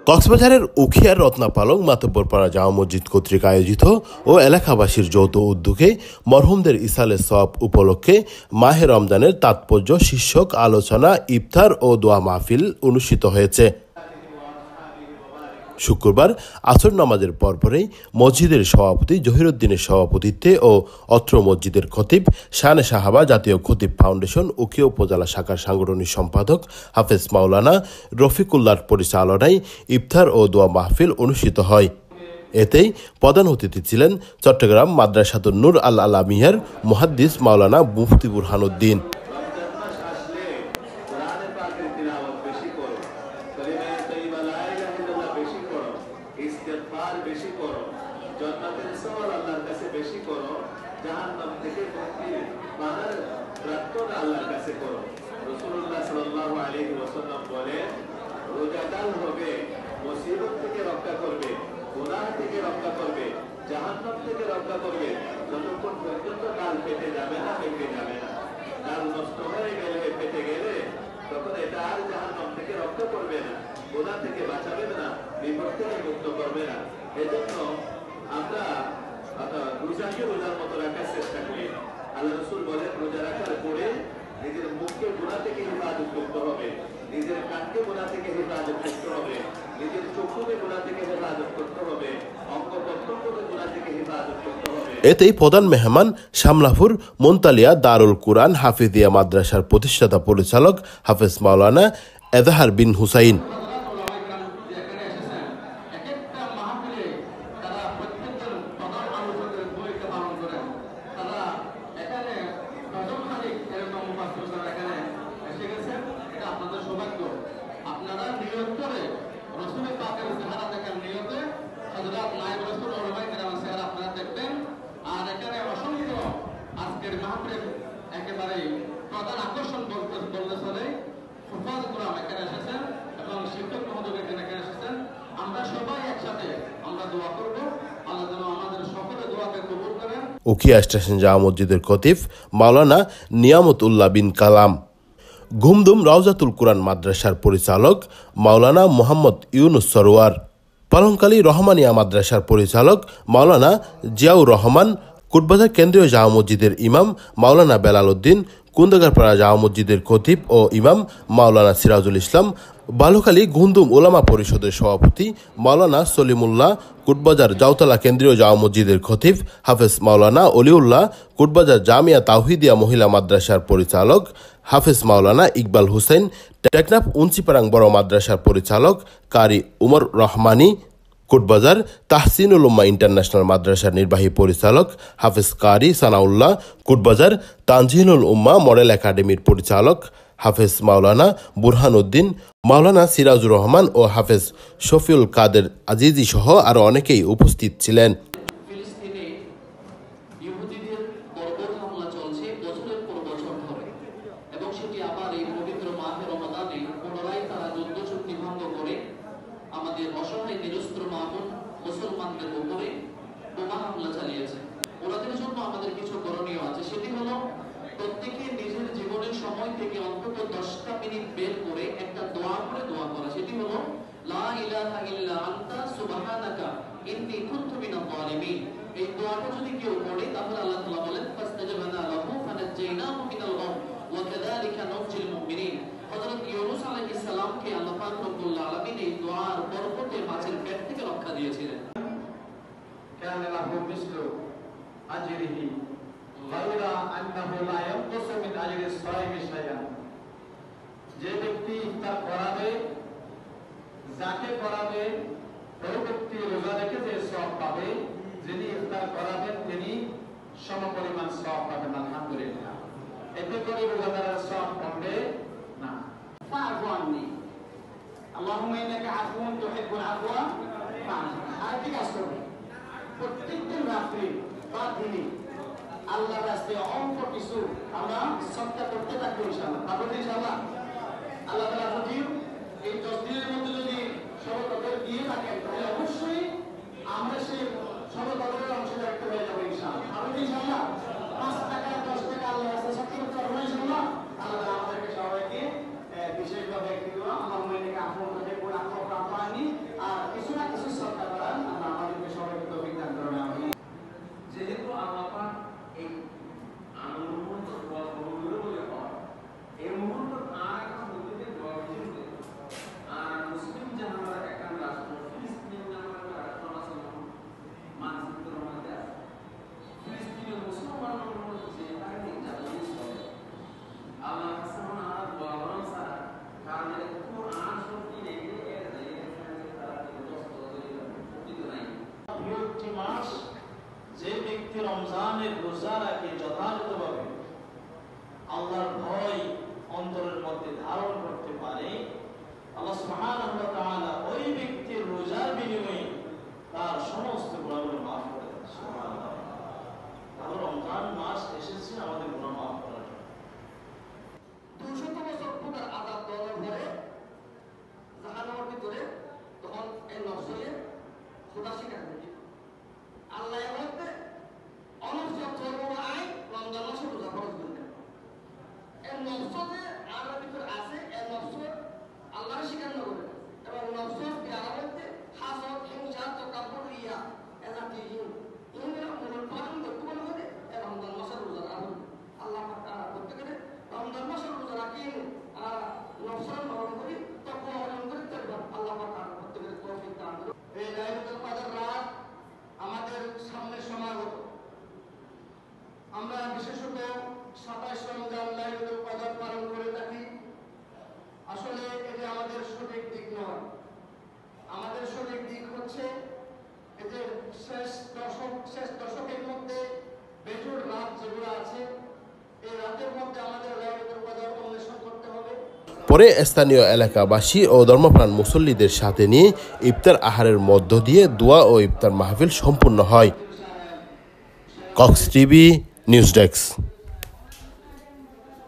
কক্সবাজারের উখিয়ার রত্নাপালং মাতব্বরপাড়া জামা মসজিদ কর্তৃক আয়োজিত ও এলাকাবাসীর যৌথ উদ্যোগে মরহুমদের ইসালের সওয়াব উপলক্ষে মাহে রমজানের তাৎপর্য শীর্ষক আলোচনা, ইফতার ও দোয়া মাহফিল অনুষ্ঠিত হয়েছে। শুক্রবার আসর নামাজের পরপরই মসজিদের সভাপতি জহিরুদ্দিনের সভাপতিত্বে ও অত্র মসজিদের খতিব শানে সাহাবা জাতীয় খতিব ফাউন্ডেশন উখিয়া উপজেলা শাখার সাংগঠনিক সম্পাদক হাফেজ মাওলানা রফিকুল্লাহর পরিচালনায় ইফতার ও দোয়া মাহফিল অনুষ্ঠিত হয়। এতেই প্রধান অতিথি ছিলেন চট্টগ্রাম মাদ্রাসাতুন নূর আল আলামিয়ার মুহাদ্দিস মাওলানা মুফতি বুরহানুদ্দিন। ইস্তেগফার বেশি করো, জান্নাতের সওয়াল আল্লাহর কাছে বেশি করো, জাহান্নাম থেকে মুক্তির বাধার প্রার্থনা আল্লাহর কাছে করো। রাসূলুল্লাহ সাল্লাল্লাহু আলাইহি ওয়াসাল্লাম বলেন, রোজাদার হবে, মুসিবত থেকে রক্ষা করবে, গুনাহ থেকে রক্ষা করবে, জাহান্নাম থেকে রক্ষা করবে, যতক্ষণ পর্যন্ত কাল পেটে যাবে না, পেটে যাবে না। কাল নষ্ট হয়ে গেলে, পেটে গেলে তখন এটা আর জাহান্নাম থেকে রক্ষা করবে না, গুনাহ থেকে বাঁচাবে না, বিপদ থেকে মুক্ত করবে না। এজন্য আমরা রোজাকে রোজার মতো রাখার চেষ্টা করি। আল্লাহ রাসূল বলেন, রোজা রাখার পরে নিজের মুখকে গুনাহ থেকে হেফাজত করতে হবে, নিজের কানকে গুনাহ থেকে হেফাজত করতে হবে, নিজের চক্ষুকে গুনাহ থেকে হেফাজত করতে হবে, অঙ্গ প্রত্যঙ্গকে গুনাহ থেকে হেফাজত করতে হবে। এতেই প্রধান মেহমান শামলাপুর মুনতালিয়া দারুল কুরআন হাফিজিয়া মাদ্রাসার প্রতিষ্ঠাতা পরিচালক হাফেজ মাওলানা এজাহার বিন হুসাইন। উখিয়া স্টেশন জামা মসজিদের খতিব মাওলানা নিয়ামত উল্লাহ বিন কালাম, ঘুমদুম রওজাতুল কুরআন মাদ্রাসার পরিচালক মাওলানা মোহাম্মদ ইউনুস সরোয়ার, পালংকালী রহমানিয়া মাদ্রাসার পরিচালক মাওলানা জিয়াউর রহমান, কোটবাজার কেন্দ্রীয় জামা মসজিদের ইমাম মাওলানা বেলাল উদ্দিন, কুন্দাগারপাড়া জামা মসজিদের খতিব ও ইমাম মাওলানা সিরাজুল ইসলাম, বালুখালী ঘুমদুম ওলামা পরিষদের সভাপতি মাওলানা সলিমুল্লাহ, কোটবাজার জাউতলা কেন্দ্রীয় জামা মসজিদের খতিব হাফেজ মাওলানা অলিউল্লাহ, কোটবাজার জামিয়া তাওহিদিয়া মহিলা মাদ্রাসার পরিচালক হাফেজ মাওলানা ইকবাল হুসেন, টেকনাফ উনচিপাড়াং বড় মাদ্রাসার পরিচালক কারি উমর রহমানী, কোটবাজার তাহসিনুল উম্মাহ ইন্টারন্যাশনাল মাদ্রাসার নির্বাহী পরিচালক হাফেজ কারি সানাউল্লাহ, কোটবাজার তানজিলুল উম্মাহ মডেল একাডেমির পরিচালক হাফেজ মাওলানা বুরহানুদ্দিন, মাওলানা সিরাজুর রহমান ও হাফেজ শফিউল কাদের আজিজি সহ আরো অনেকেই উপস্থিত ছিলেন। এই দোয়াটা যদি কেউ পড়ে তাহলে আল্লাহ তাআলা বলেন ফাস্তাজাবনা লাহু ফানাজ্জাইনাহু মিনাল গাম ওয়া কাযালিকা নুনজিল মুমিনিন। হযরত ইউনূস আলাইহিস সালামকে আল্লাহ পাক রব্বুল আলামিন এই দোয়ার বরকতে মাছের পেট থেকে রক্ষা দিয়েছিলেন। কানা লাহু মিসলু আজরিহি গায়রা আন্নাহু লা ইয়ানকুসু মিন আজরি সাইমি শাইআন। যে ব্যক্তি ইফতার করাবে, যাকে করাবে, ওই ব্যক্তি রোজা রেখে যে সওয়াব পাবে, যিনি ইফতার করাবেন তিনি সমপরিমাণ সওয়াব পাবেন। আলহামদুলিল্লাহ। এতে করে রোজাদারের সওয়াব কমবে না। ফাআফু আন্নি আল্লাহুম্মা ইন্নাকা আফুউন তুহিব্বুল আফওয়া ফাআফু। আর কি কাজ করবে? প্রত্যেকদিন রাত্রি বা দিনে আল্লাহর রাস্তায় অল্প কিছু আমরা সদকা করতে থাকবো ইনশাআল্লাহ। তারপরে ইনশাআল্লাহ আল্লাহ তাআলা যদি এই 10 দিনের মধ্যে যদি সদকা দিয়ে থাকেন তাহলে অবশ্যই আমরা সেই সদকার অংশ রাখতে হয়ে যাবে ইনশাআল্লাহ। তারপরে ইনশাআল্লাহ 5 টাকা 10 টাকা আল্লাহর রাস্তায় সদকা করতে পারবো ইনশাআল্লাহ। আল্লাহ আমাদেরকে সবাইকে বিশেষভাবে একটি দোয়া আল্লাহুম্মা ইন্নাকা আফুউন তুহিব্বুল আফওয়া ফাআফু আন্নি। সুবহানাহু ওয়া তাআলা ওই ব্যক্তির রোজার বিনিময়ে তার সমস্ত গুনাহগুলো মাফ করে দেন। সুবহানাল্লাহ। তাহলে রমজান মাস এসেছে আমাদের গুনাহ মাফ করার জন্য। 200 বছর পূর্বের আযাব দেওয়ার পরে জাহান্নামের ভিতরে তখন এই নফসে খোদা স্বীকার করে আল্লাহ বলতে অনবসর ধর্ম আই রমজান মাসে রোজা ফরজ করে দেন। এই নফসে আমার ভিতরে আছে, এই নফস আল্লাহর স্বীকার না করে এবং নফস বিয়ারা বলতে হাসদ হিংসা তকাব্বুর রিয়া এজাতিহীন ইনরা মূল পালন করতে বলে রমজান মাসের রোজা রাখুন। আল্লাহ পাক করতে গেলে রমজান মাসের রোজা রাখি নফসের নরম করি তখন অর্জন করে তারপর আল্লাহ পাক করতে গেলে তৌফিক দান করুন। এই লাইলাতুল কদর রাত আমাদের সামনে সমাগত। আমরা বিশেষত 27 রমজান লাইলাতুল কদর পালন করে থাকি। আসলে এটা আমাদের সঠিক দিক নয়। আমাদের সঠিক দিক হচ্ছে এদের শেষ দশকের মধ্যে বেজুর রাত যেগুলো আছে এই রাতের মধ্যে আমাদের লাইলাতুল কদর অন্বেষণ করতে হবে। পরে স্থানীয় এলাকাবাসী ও ধর্মপ্রাণ মুসল্লিদের সাথে নিয়ে ইফতার আহারের মধ্য দিয়ে দোয়া ও ইফতার মাহফিল সম্পূর্ণ হয়। Cox TV news desk.